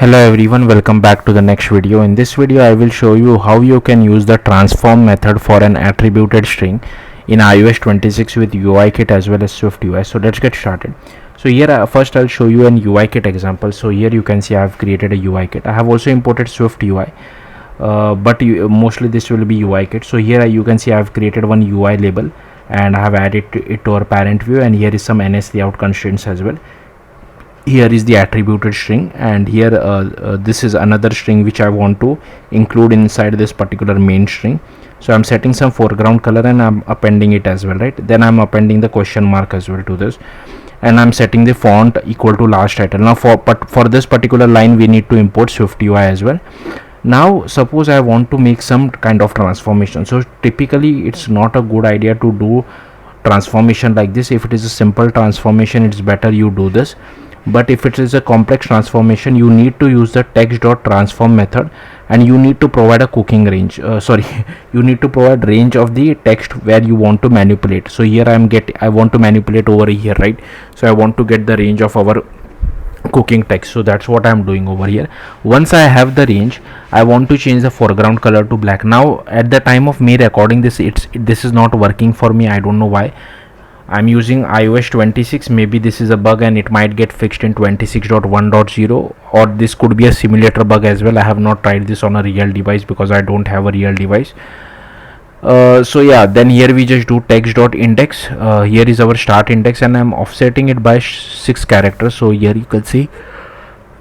Hello everyone, welcome back to the next video. In this video I will show you how you can use the transform method for an attributed string in iOS 26 with UIKit as well as SwiftUI. So let's get started. So here first I'll show you an UIKit example. So here you can see I have created a UIKit. I have also imported SwiftUI, but mostly this will be UIKit. So here you can see I have created one UI label and I have added it to our parent view, and here is some NS layout constraints as well. Here is the attributed string, and here this is another string which I want to include inside this particular main string. So I'm setting some foreground color and I'm appending it as well, right? Then I'm appending the question mark as well to this, and I'm setting the font equal to last title. Now for this particular line we need to import SwiftUI as well. Now suppose I want to make some kind of transformation. So typically it's not a good idea to do transformation like this. If it is a simple transformation, it's better you do this, but if it is a complex transformation, you need to use the text.transform method, and you need to provide a cooking range, you need to provide range of the text where you want to manipulate. So here I want to manipulate over here, right? So I want to get the range of our cooking text. So that's what I'm doing over here. Once I have the range, I want to change the foreground color to black. Now at the time of me recording this, this is not working for me. I don't know why. I'm using iOS 26. Maybe this is a bug and it might get fixed in 26.1.0, or this could be a simulator bug as well. I have not tried this on a real device because I don't have a real device. So yeah, then here we just do text.index. Here is our start index, and I'm offsetting it by 6 characters. So here you can see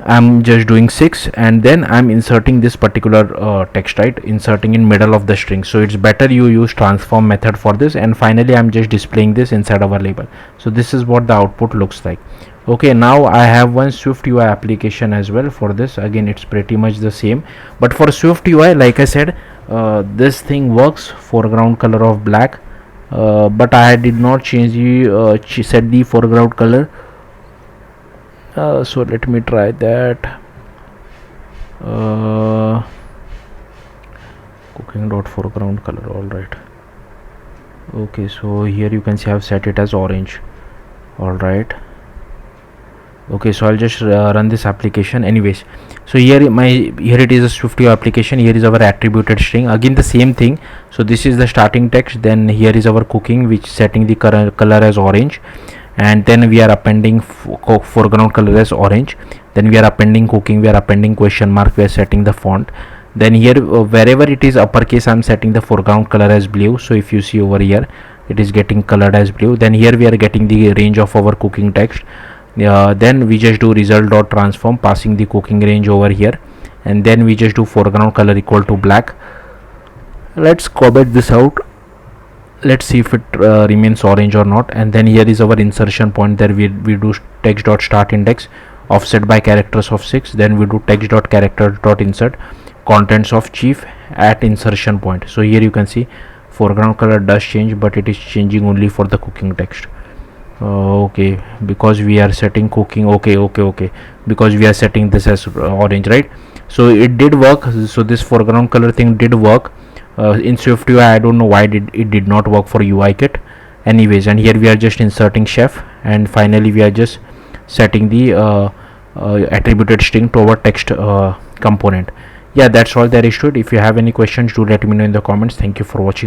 I'm just doing 6, and then I'm inserting this particular text, right? Inserting in middle of the string. So it's better you use transform method for this, and finally I'm just displaying this inside our label. So this is what the output looks like. Okay, now I have one SwiftUI application as well for this. Again, it's pretty much the same, but for SwiftUI, like I said, this thing works foreground color of black, but I did not change the set the foreground color. So let me try that. Cooking dot foreground color. All right. Okay, so here you can see I've set it as orange. All right. Okay, so I'll just run this application anyways. So here it is a SwiftUI application. Here is our attributed string. Again the same thing. So this is the starting text, then here is our cooking, which setting the color as orange, and then we are appending foreground color as orange. Then we are appending cooking, we are appending question mark, we are setting the font. Then here wherever it is uppercase, I'm setting the foreground color as blue. So if you see over here, it is getting colored as blue. Then here we are getting the range of our cooking text. Then we just do result.transform, passing the cooking range over here, and then we just do foreground color equal to black. Let's comment this out. Let's see if it remains orange or not. And then here is our insertion point. There we do text.start index, offset by characters of 6. Then we do text.character.insert, contents of chief at insertion point. So here you can see foreground color does change, but it is changing only for the cooking text. Okay, because we are setting cooking. Okay, because we are setting this as orange, right? So it did work. So this foreground color thing did work in SwiftUI. I don't know why it did not work for UIKit. Anyways, and here we are just inserting chef, and finally we are just setting the attributed string to our text component. Yeah, that's all there is to it. If you have any questions, do let me know in the comments. Thank you for watching.